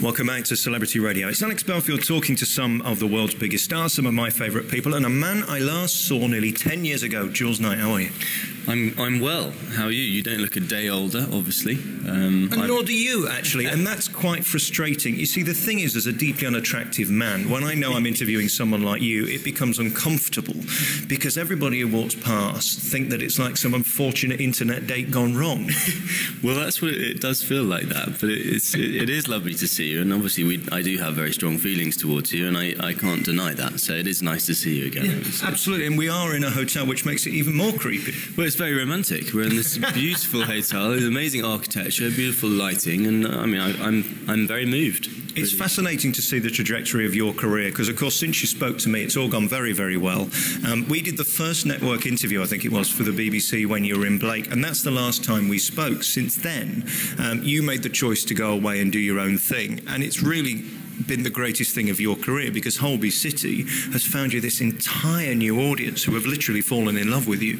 Welcome back to Celebrity Radio. It's Alex Belfield talking to some of the world's biggest stars, some of my favourite people, and a man I last saw nearly 10 years ago. Jules Knight, how are you? I'm well. How are you? You don't look a day older, obviously. And nor do you, actually, and that's quite frustrating. You see, the thing is, as a deeply unattractive man, when I know I'm interviewing someone like you, it becomes uncomfortable because everybody who walks past think that it's like some unfortunate internet date gone wrong. Well, that's what it does feel like that, but it is lovely to see you, and obviously I do have very strong feelings towards you, and I can't deny that, so it is nice to see you again. Yeah, absolutely, and we are in a hotel, which makes it even more creepy. Well, it's very romantic. We're in this beautiful hotel, with amazing architecture, beautiful lighting, and I mean, I'm very moved. It's fascinating to see the trajectory of your career because, of course, since you spoke to me, it's all gone very, very well. We did the first network interview, I think it was, for the BBC when you were in Blake, and that's the last time we spoke. Since then, you made the choice to go away and do your own thing, and it's really been the greatest thing of your career because Holby City has found you this entire new audience who have literally fallen in love with you.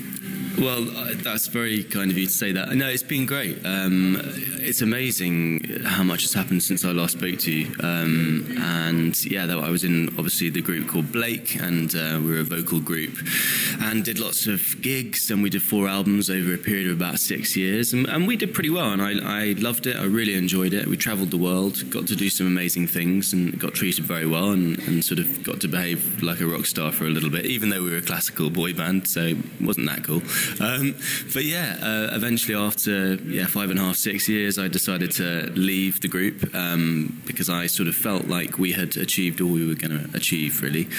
Well, that's very kind of you to say that. No, it's been great. It's amazing how much has happened since I last spoke to you. And yeah, I was in obviously the group called Blake, and we were a vocal group, and did lots of gigs, and we did 4 albums over a period of about 6 years, and we did pretty well. And I loved it. I really enjoyed it. We travelled the world, got to do some amazing things, and got treated very well, and sort of got to behave like a rock star for a little bit, even though we were a classical boy band, so it wasn't that cool. But yeah, eventually after 5.5, 6 years, I decided to leave the group because I sort of felt like we had achieved all we were going to achieve, really.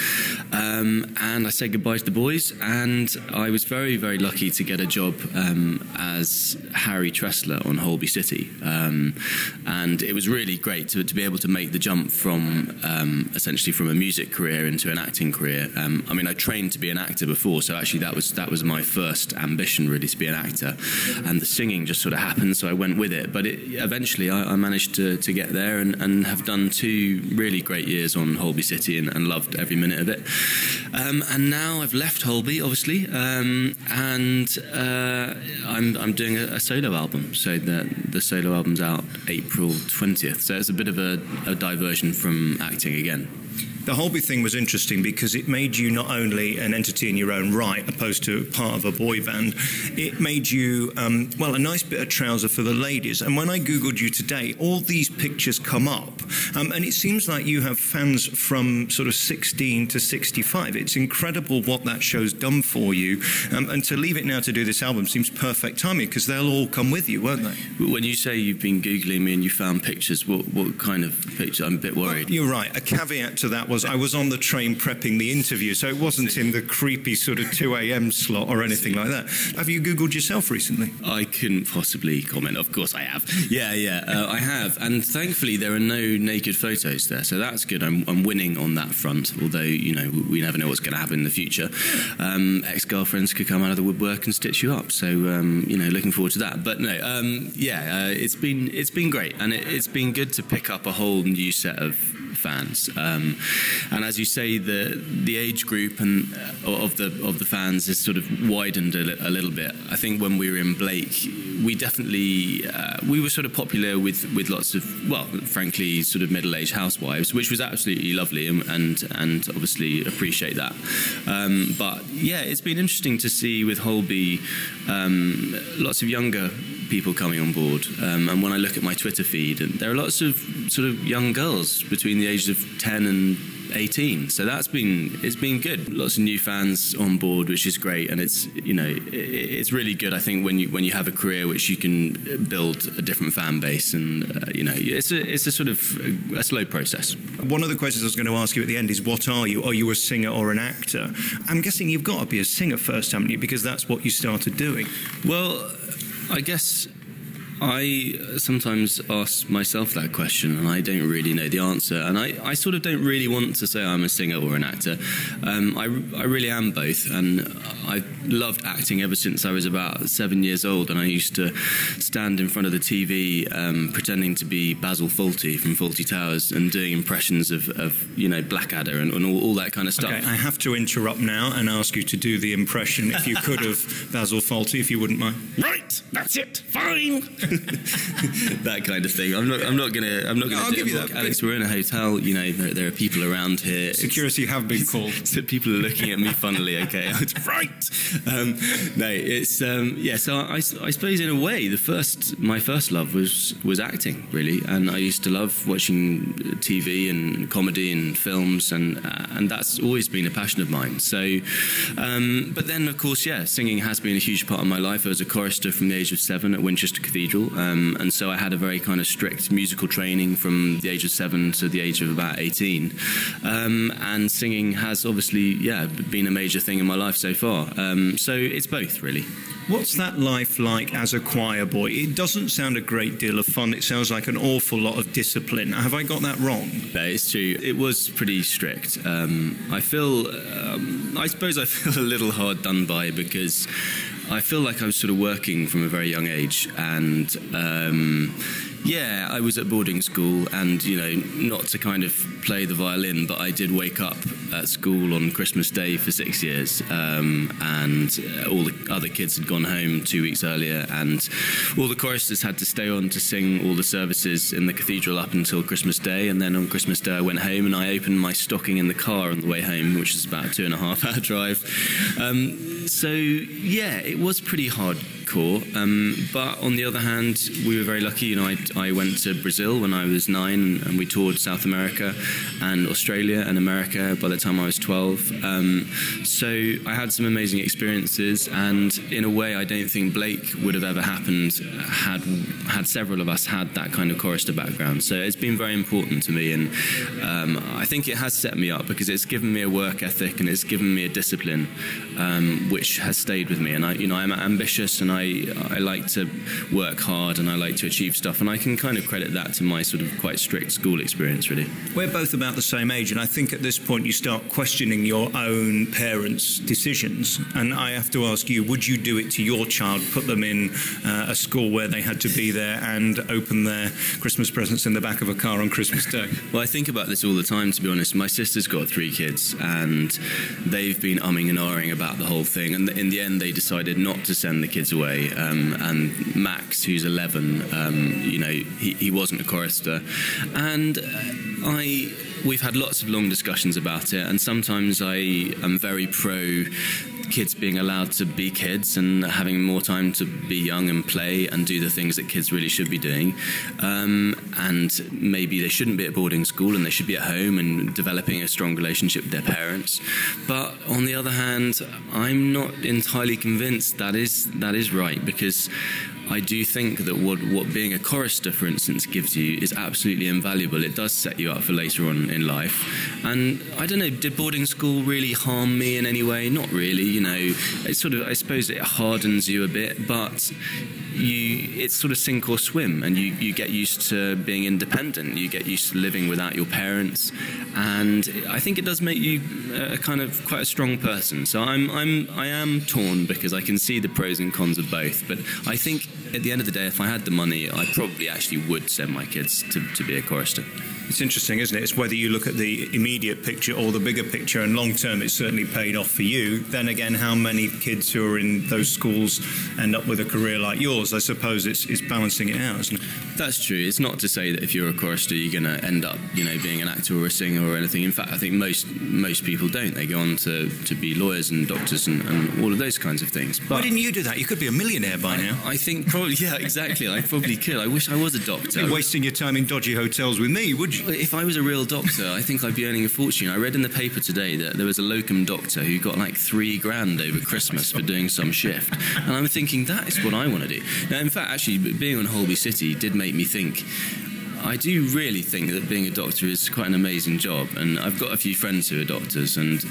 And I said goodbye to the boys, and I was very, very lucky to get a job as Harry Tressler on Holby City. And it was really great to be able to make the jump from essentially from a music career into an acting career. I mean, I trained to be an actor before, so actually that was my first ambition, really, to be an actor, and the singing just sort of happened, so I went with it. But eventually I managed to get there, and have done 2 really great years on Holby City, and loved every minute of it. And now I've left Holby, obviously, and I'm doing a solo album. So the solo album's out April 20th, so it's a bit of a diversion from acting again. The Holby thing was interesting because it made you not only an entity in your own right, opposed to part of a boy band, it made you, well, a nice bit of trouser for the ladies. And when I Googled you today, all these pictures come up, and it seems like you have fans from sort of 16 to 65. It's incredible what that show's done for you. And to leave it now to do this album seems perfect timing because they'll all come with you, won't they? When you say you've been Googling me and you found pictures, what kind of picture? I'm a bit worried. Well, you're right. A caveat to that was I was on the train prepping the interview, so it wasn't in the creepy sort of 2 a.m. slot or anything like that. Have you Googled yourself recently? I couldn't possibly comment. Of course I have. Yeah, I have. And thankfully there are no naked photos there, so that's good. I'm winning on that front, although, you know, we never know what's going to happen in the future. Ex-girlfriends could come out of the woodwork and stitch you up, so, you know, looking forward to that. But no, it's been great, and it's been good to pick up a whole new set of fans, and as you say, the age group and of the fans is sort of widened a little bit. I think when we were in Blake, we definitely we were sort of popular with lots of, well, frankly, sort of middle-aged housewives, which was absolutely lovely, and obviously appreciate that. But yeah, it's been interesting to see with Holby lots of younger people coming on board, and when I look at my Twitter feed, and there are lots of sort of young girls between the ages of 10 and 18, so it's been good. Lots of new fans on board, which is great, and it's, you know, it's really good. I think when you have a career which you can build a different fan base, and you know, it's a sort of a slow process. One of the questions I was going to ask you at the end is, what are you? Are you a singer or an actor? I'm guessing you've got to be a singer first, haven't you? Because that's what you started doing. Well, I guess I sometimes ask myself that question, and I don't really know the answer. And I sort of don't really want to say I'm a singer or an actor. I really am both, and I've loved acting ever since I was about 7 years old, and I used to stand in front of the TV pretending to be Basil Fawlty from Fawlty Towers and doing impressions of you know, Blackadder and all that kind of stuff. Okay, I have to interrupt now and ask you to do the impression, if you could, of Basil Fawlty, if you wouldn't mind. Right, that's it, fine. that kind of thing. I'm not gonna. I'll give you that. Alex, we're in a hotel. You know, there are people around here. Security have been called. So people are looking at me funnily. Okay, right. No, it's yeah. So I suppose in a way, my first love was acting, really, and I used to love watching TV and comedy and films, and that's always been a passion of mine. So, but then of course, yeah, singing has been a huge part of my life. I was a chorister from the age of 7 at Winchester Cathedral, and so I had a very kind of strict musical training from the age of 7 to the age of about 18, and singing has obviously, yeah, been a major thing in my life so far. So it's both, really. What's that life like as a choir boy? It doesn't sound a great deal of fun. It sounds like an awful lot of discipline. Have I got that wrong? No, it's true. It was pretty strict. I suppose I feel a little hard done by, because I feel like I was sort of working from a very young age, and yeah, I was at boarding school, and, you know, not to kind of play the violin, but I did wake up at school on Christmas Day for 6 years, and all the other kids had gone home 2 weeks earlier, and all the choristers had to stay on to sing all the services in the cathedral up until Christmas Day, and then on Christmas Day I went home and I opened my stocking in the car on the way home, which is about a 2.5 hour drive. So, yeah, it was pretty hardcore, but on the other hand, we were very lucky. You know, I went to Brazil when I was 9, and we toured South America and Australia and America by the time I was 12. So I had some amazing experiences, and in a way I don't think Blake would have ever happened had several of us had that kind of chorister background. So it's been very important to me, and I think it has set me up, because it's given me a work ethic and it's given me a discipline, which has stayed with me. And I'm ambitious, and I like to work hard, and I like to achieve stuff, and I can kind of credit that to my sort of quite strict school experience, really. We're both about the same age, and I think at this point you start questioning your own parents' decisions, and I have to ask you, would you do it to your child, put them in a school where they had to be there and open their Christmas presents in the back of a car on Christmas Day? Well, I think about this all the time, to be honest. My sister's got 3 kids, and they've been umming and ahhing about the whole thing, and in the end they decided not to send the kids away, and Max, who's 11, you know, he wasn't a chorister, and we've had lots of long discussions about it, and sometimes I am very pro kids being allowed to be kids and having more time to be young and play and do the things that kids really should be doing, and maybe they shouldn't be at boarding school and they should be at home and developing a strong relationship with their parents. But on the other hand, I'm not entirely convinced that is right, because I do think that what being a chorister, for instance, gives you is absolutely invaluable. It does set you up for later on in life. And I don't know, did boarding school really harm me in any way? Not really, you know. It's sort of, I suppose it hardens you a bit, but it's sort of sink or swim, and you get used to being independent. You get used to living without your parents, and I think it does make you a kind of quite a strong person. So I am torn, because I can see the pros and cons of both. But I think at the end of the day, if I had the money, I probably actually would send my kids to be a chorister. It's interesting, isn't it? It's whether you look at the immediate picture or the bigger picture, and long term it's certainly paid off for you. Then again, how many kids who are in those schools end up with a career like yours? I suppose it's balancing it out, isn't it? That's true. It's not to say that if you're a chorister you're going to end up, you know, being an actor or a singer or anything. In fact, I think most people don't. They go on to be lawyers and doctors and all of those kinds of things. But why didn't you do that? You could be a millionaire by now. I think probably, yeah, exactly. I probably could. I wish I was a doctor. You'd be wasting your time in dodgy hotels with me, would you? If I was a real doctor, I think I'd be earning a fortune. I read in the paper today that there was a locum doctor who got like $3,000 over Christmas for doing some shift. And I'm thinking, that is what I want to do. Now, in fact, actually, being on Holby City did make me think, I do really think that being a doctor is quite an amazing job, and I've got a few friends who are doctors, and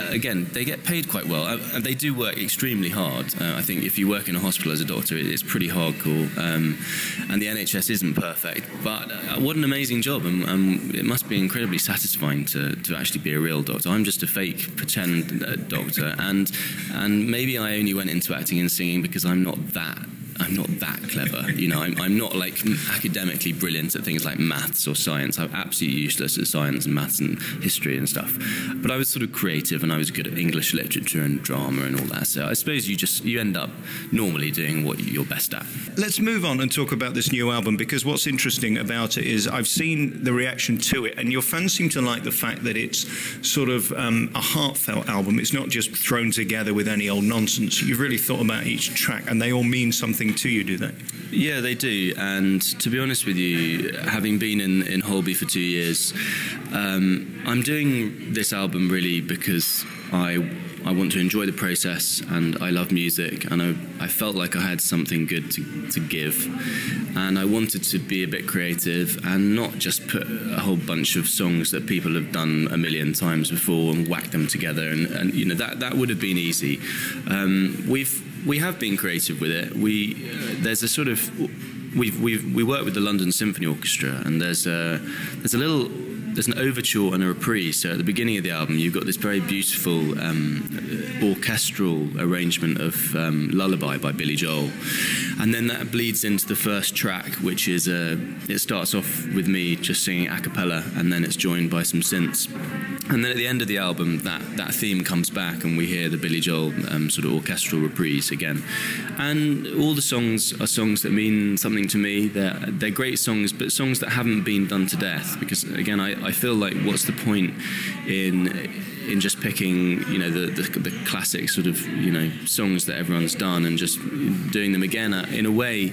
again, they get paid quite well, and they do work extremely hard. I think if you work in a hospital as a doctor, it's pretty hardcore, and the NHS isn't perfect, but what an amazing job, and it must be incredibly satisfying to actually be a real doctor. I'm just a fake pretend doctor, and maybe I only went into acting and singing because I'm not that not that clever. You know, I'm not like academically brilliant at things like maths or science. I'm absolutely useless at science and maths and history and stuff. But I was sort of creative, and I was good at English literature and drama and all that. So I suppose you end up normally doing what you're best at. Let's move on and talk about this new album, because what's interesting about it is I've seen the reaction to it, and your fans seem to like the fact that it's sort of a heartfelt album. It's not just thrown together with any old nonsense. You've really thought about each track, and they all mean something to you, do they? Yeah, they do. And to be honest with you, having been in Holby for 2 years, I'm doing this album really because I want to enjoy the process, and I love music, and I felt like I had something good to give, and I wanted to be a bit creative and not just put a whole bunch of songs that people have done a million times before and whack them together, and you know, that would have been easy. We have been creative with it. There's a sort of we work with the London Symphony Orchestra, and there's an overture and a reprise. So at the beginning of the album, you've got this very beautiful orchestral arrangement of Lullaby by Billy Joel. And then that bleeds into the first track, which is, it starts off with me just singing a cappella, and then it's joined by some synths. And then at the end of the album, that theme comes back, and we hear the Billy Joel sort of orchestral reprise again. And all the songs are songs that mean something to me. They're great songs, but songs that haven't been done to death. Because again, I feel like, what's the point in just picking, you know, the classic sort of, you know, songs that everyone's done and just doing them again? In a way,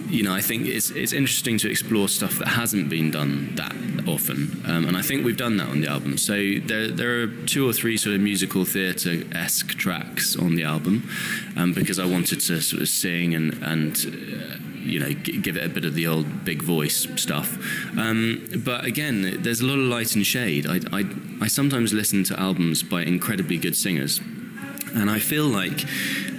you know, I think it's interesting to explore stuff that hasn't been done that often, and I think we've done that on the album. So there are 2 or 3 sort of musical theatre-esque tracks on the album, because I wanted to sort of sing and you know, give it a bit of the old big voice stuff. But again, there's a lot of light and shade. I sometimes listen to albums by incredibly good singers, and I feel like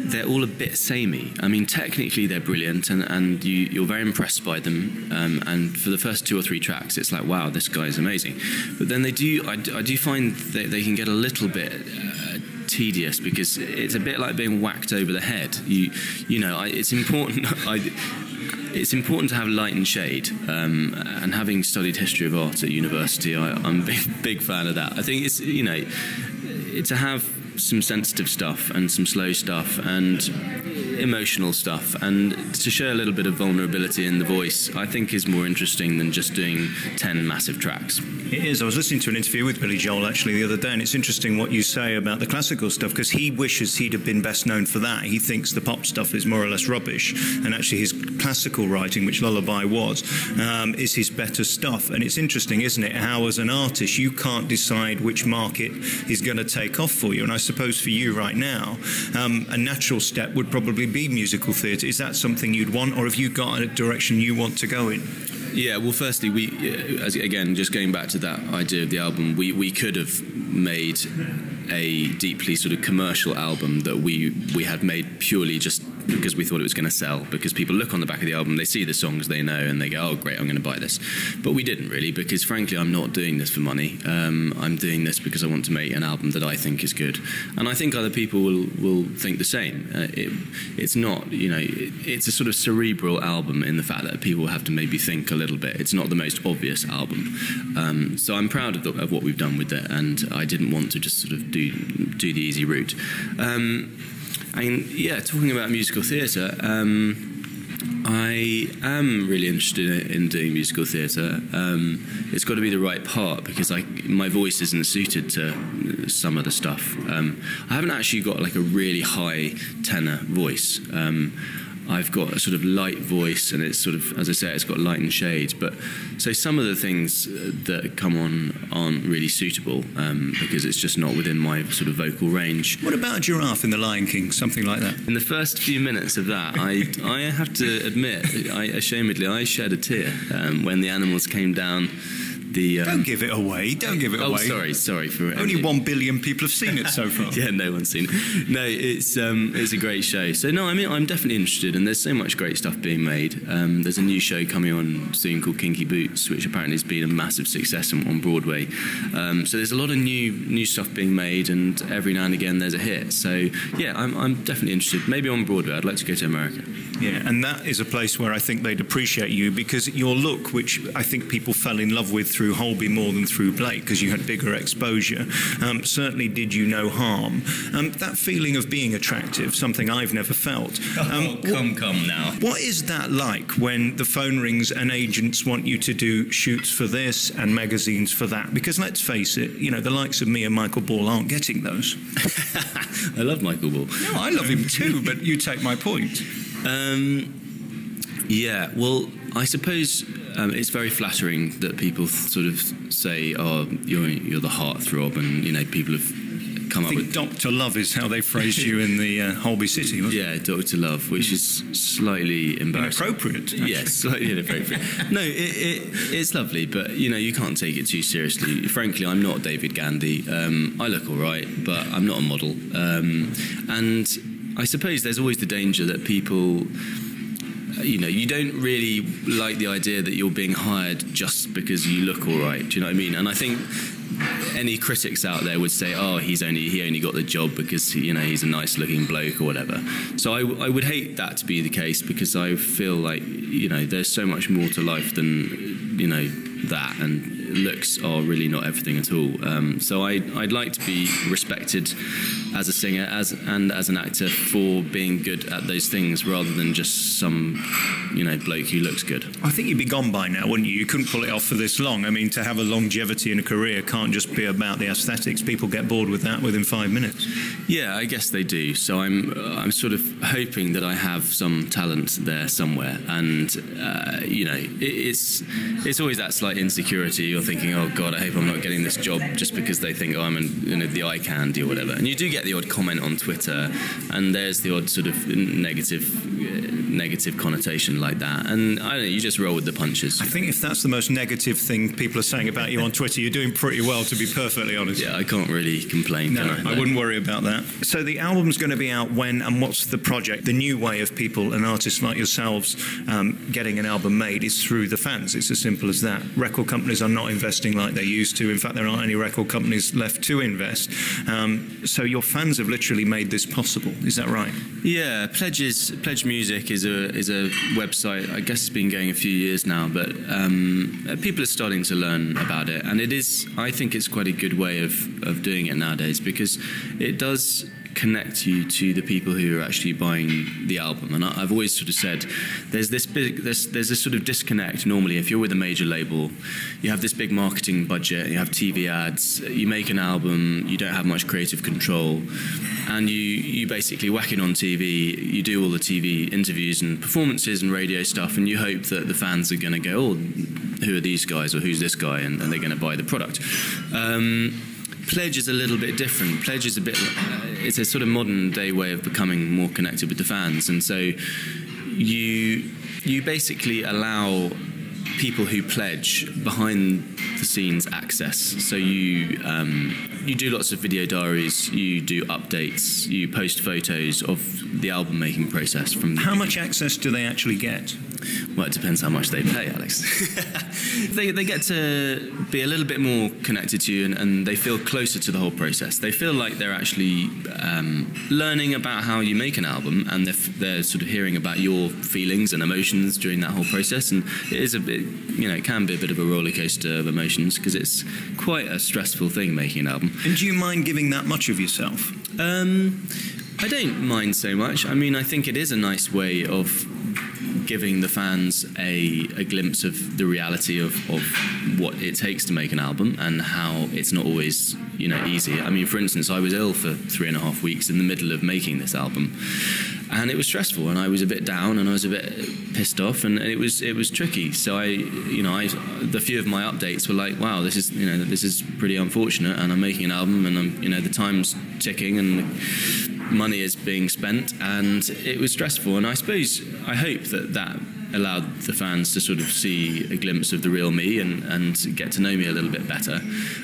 they're all a bit samey. I mean, technically they're brilliant, and you're very impressed by them. And for the first 2 or 3 tracks, it's like, wow, this guy's amazing. But then I do find that they can get a little bit tedious, because it's a bit like being whacked over the head. You know, it's important. It's important to have light and shade, and having studied history of art at university, I'm a big fan of that. I think it's, you know, to have some sensitive stuff and some slow stuff and emotional stuff, and to show a little bit of vulnerability in the voice, I think is more interesting than just doing 10 massive tracks. It is. I was listening to an interview with Billy Joel actually the other day, and it's interesting what you say about the classical stuff, because he wishes he'd have been best known for that. He thinks the pop stuff is more or less rubbish, and actually his classical writing, which Lullaby was, is his better stuff. And it's interesting, isn't it, how as an artist you can't decide which market is going to take off for you. And I suppose for you right now, a natural step would probably be musical theatre. Is that something you'd want, or have you got a direction you want to go in? Yeah, well, firstly, again, just going back to that idea of the album, we could have made a deeply sort of commercial album that we had made purely just because we thought it was going to sell, because people look on the back of the album, they see the songs they know, and they go, oh great, I'm going to buy this. But we didn't really, because frankly I'm not doing this for money. I'm doing this because I want to make an album that I think is good, and I think other people will think the same. It's not, you know, it's a sort of cerebral album in the fact that people have to maybe think a little bit. It's not the most obvious album, so I'm proud of what we've done with it, and I didn't want to just sort of do the easy route. And yeah, talking about musical theatre, I am really interested in doing musical theatre. It's got to be the right part, because my voice isn't suited to some of the stuff. I haven't actually got like a really high tenor voice. I've got a sort of light voice, and it's sort of, as I say, it's got light and shades. But so some of the things that come on aren't really suitable, because it's just not within my sort of vocal range. What about a giraffe in The Lion King, something like that? In the first few minutes of that, I have to admit, ashamedly, I shed a tear when the animals came down. Don't give it away. Don't give it away. Oh, sorry for it. Only 1 billion people have seen it so far. Yeah, no one's seen it. No, it's a great show. So no, I mean, I'm definitely interested, and there's so much great stuff being made. There's a new show coming on soon called Kinky Boots, which apparently has been a massive success on Broadway. So there's a lot of new stuff being made, and every now and again there's a hit. So yeah, I'm definitely interested. Maybe on Broadway. I'd like to go to America. Yeah, and that is a place where I think they'd appreciate you, because your look, which I think people fell in love with through Holby more than through Blake, because you had bigger exposure, certainly did you no harm. That feeling of being attractive, something I've never felt. Come now. What is that like when the phone rings and agents want you to do shoots for this and magazines for that? Because let's face it, you know, the likes of me and Michael Ball aren't getting those. I love Michael Ball. No, I love him too, but you take my point. Yeah, well, I suppose it's very flattering that people sort of say, "Oh, you're the heartthrob," and you know, people have come up with Dr. Love is how they phrased you in the Holby City, wasn't it? Yeah, Dr. Love, which is slightly embarrassing. Inappropriate. Yes, slightly inappropriate. No, it's lovely, but you know, you can't take it too seriously. Frankly, I'm not David Gandy. I look all right, but I'm not a model. And I suppose there's always the danger that people, you know, you don't really like the idea that you're being hired just because you look all right. Do you know what I mean? And I think any critics out there would say, "Oh, he only got the job because he's a nice looking bloke or whatever." So I would hate that to be the case, because I feel like there's so much more to life than that, and looks are really not everything at all. So I'd like to be respected as a singer and as an actor for being good at those things, rather than just some bloke who looks good. I think you'd be gone by now, wouldn't you? You couldn't pull it off for this long. I mean, to have a longevity in a career can't just be about the aesthetics. People get bored with that within 5 minutes. Yeah, I guess they do. So I'm sort of hoping that I have some talent there somewhere, and it's always that slight insecurity. You're thinking, "Oh God, I hope I'm not getting this job just because they think I'm the eye candy or whatever." And you do get the odd comment on Twitter, and there's the odd sort of negative connotation like that, and I don't know, you just roll with the punches. I think if that's the most negative thing people are saying about you on Twitter, you're doing pretty well, to be perfectly honest. Yeah, I can't really complain. No, I wouldn't worry about that. So the album's going to be out when, and what's the project? The new way of people and artists like yourselves getting an album made is through the fans. It's as simple as that. Record companies are not investing like they used to. In fact, there aren't any record companies left to invest. So your fans have literally made this possible. Is that right? Yeah, Pledge Music is a website. I guess it's been going a few years now, but people are starting to learn about it, and I think it's quite a good way of doing it nowadays, because it does connect you to the people who are actually buying the album. And I've always sort of said there's this sort of disconnect normally. If you're with a major label, you have this big marketing budget, you have TV ads, you make an album, you don't have much creative control, and you basically whack it on TV, you do all the TV interviews and performances and radio stuff, and you hope that the fans are going to go, "Oh, who are these guys?" or "Who's this guy?" and they're going to buy the product. Pledge is a little bit different. Pledge is it's a sort of modern day way of becoming more connected with the fans, and so you basically allow people who pledge behind the scenes access. So you do lots of video diaries, you do updates, you post photos of the album making process. How much access do they actually get? Well, it depends how much they pay, Alex. They get to be a little bit more connected to you, and they feel closer to the whole process. They feel like they're actually learning about how you make an album, and they're sort of hearing about your feelings and emotions during that whole process. And it is a bit, it can be a bit of a roller coaster of emotions, because it's quite a stressful thing making an album. And do you mind giving that much of yourself? I don't mind so much. I mean, I think it is a nice way of giving the fans a glimpse of the reality of what it takes to make an album, and how it's not always easy. I mean, for instance, I was ill for 3.5 weeks in the middle of making this album, and it was stressful, and I was a bit down, and I was a bit pissed off, and it was tricky. So the few of my updates were like, "Wow, this is pretty unfortunate, and I'm making an album, and the time's ticking, and the money is being spent," and it was stressful. And I hope that allowed the fans to sort of see a glimpse of the real me, and get to know me a little bit better.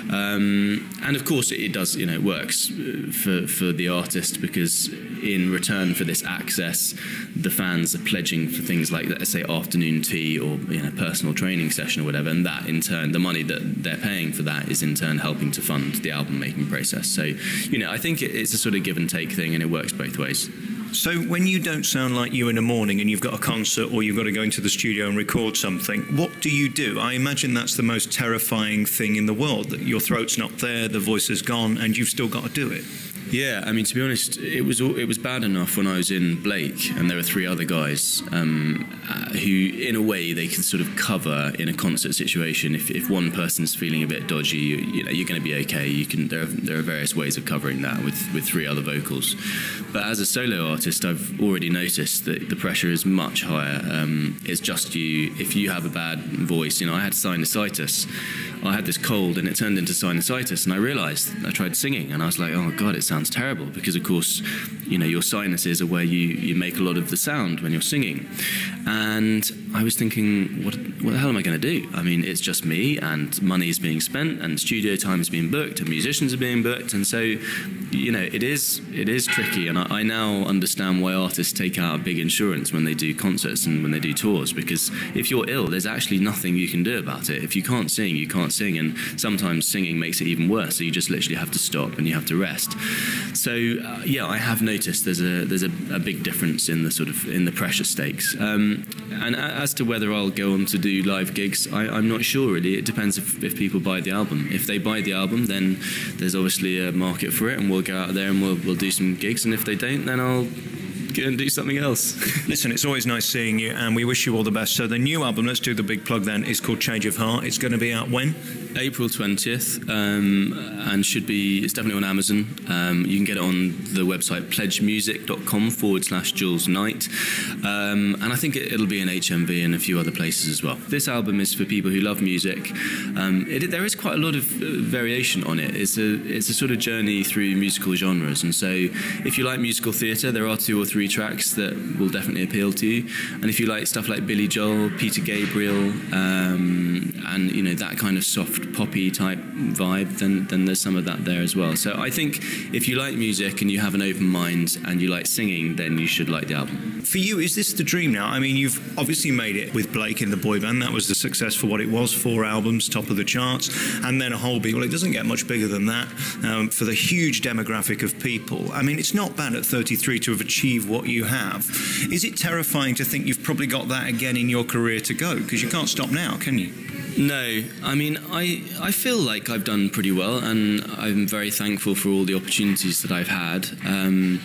And of course it does, works for the artist, because in return for this access, the fans are pledging for things like, let's say, afternoon tea or personal training session or whatever, and that in turn, the money that they're paying for that is in turn helping to fund the album making process. So I think it's a sort of give and take thing, and it works both ways. So when you don't sound like you in the morning and you've got a concert or you've got to go into the studio and record something, what do you do? I imagine that's the most terrifying thing in the world, that your throat's not there, the voice is gone, and you've still got to do it. Yeah, I mean, to be honest, it was bad enough when I was in Blake, and there were 3 other guys who, in a way, they can sort of cover in a concert situation. If one person's feeling a bit dodgy, you know, you're going to be okay. You can. There are various ways of covering that with 3 other vocals. But as a solo artist, I've already noticed that the pressure is much higher. It's just you. If you have a bad voice, you know, I had sinusitis. I had this cold and it turned into sinusitis, and I realised, I tried singing and I was like, oh God, it sounds terrible, because of course, you know, your sinuses are where you make a lot of the sound when you're singing. And I was thinking, what the hell am I going to do? I mean, it's just me, and money is being spent, and studio time is being booked, and musicians are being booked, and so, you know, it is tricky. And I now understand why artists take out big insurance when they do concerts and when they do tours, because if you're ill, there's actually nothing you can do about it. If you can't sing, you can't sing, and sometimes singing makes it even worse, so you just literally have to stop and you have to rest. So yeah, I have noticed there's a big difference in the pressure stakes. And as to whether I'll go on to do live gigs, I'm not sure really. It depends if people buy the album. If they buy the album, then there's obviously a market for it, and we'll go out there and we'll do some gigs. And if they don't, then I'll go and do something else. Listen, it's always nice seeing you, and we wish you all the best. So the new album, let's do the big plug then, is called Change of Heart. It's going to be out when? April 20th, and it's definitely on Amazon. You can get it on the website pledgemusic.com/Jules Knight, and I think it'll be in HMV and a few other places as well. This album is for people who love music. There is quite a lot of variation on it. It's a sort of journey through musical genres, and so if you like musical theatre, there are 2 or 3 tracks that will definitely appeal to you, and if you like stuff like Billy Joel, Peter Gabriel, and you know, that kind of soft poppy type vibe, then there's some of that there as well. So I think if you like music and you have an open mind and you like singing, then you should like the album. For you, is this the dream now? I mean, you've obviously made it with Blake in the boy band. That was the success for what it was, 4 albums, top of the charts, and then a Holby. Well, it doesn't get much bigger than that for the huge demographic of people. I mean, it's not bad at 33 to have achieved what you have. Is it terrifying to think you've probably got that again in your career to go? Because you can't stop now, can you? No, I mean, I feel like I've done pretty well, and I'm very thankful for all the opportunities that I've had, and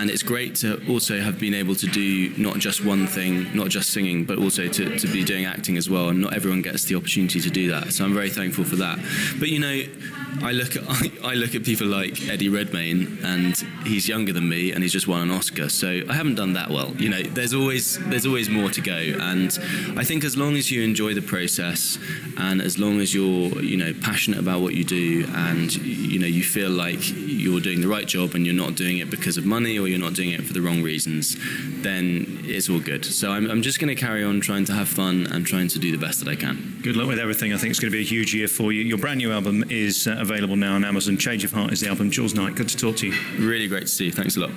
it's great to also have been able to do not just one thing, not just singing, but also to be doing acting as well, and not everyone gets the opportunity to do that, so I'm very thankful for that. But you know, I look at people like Eddie Redmayne, and he's younger than me, and he's just won an Oscar, so I haven't done that well. You know, there's always more to go, and I think as long as you enjoy the process, and as long as you're, you know, passionate about what you do, and you know, you feel like you're doing the right job and you're not doing it because of money, or you're not doing it for the wrong reasons, then it's all good. So I'm just going to carry on trying to have fun and trying to do the best that I can. Good luck with everything. I think it's going to be a huge year for you. Your brand new album is available now on Amazon. Change of Heart is the album. Jules Knight, good to talk to you. Really great to see you. Thanks a lot.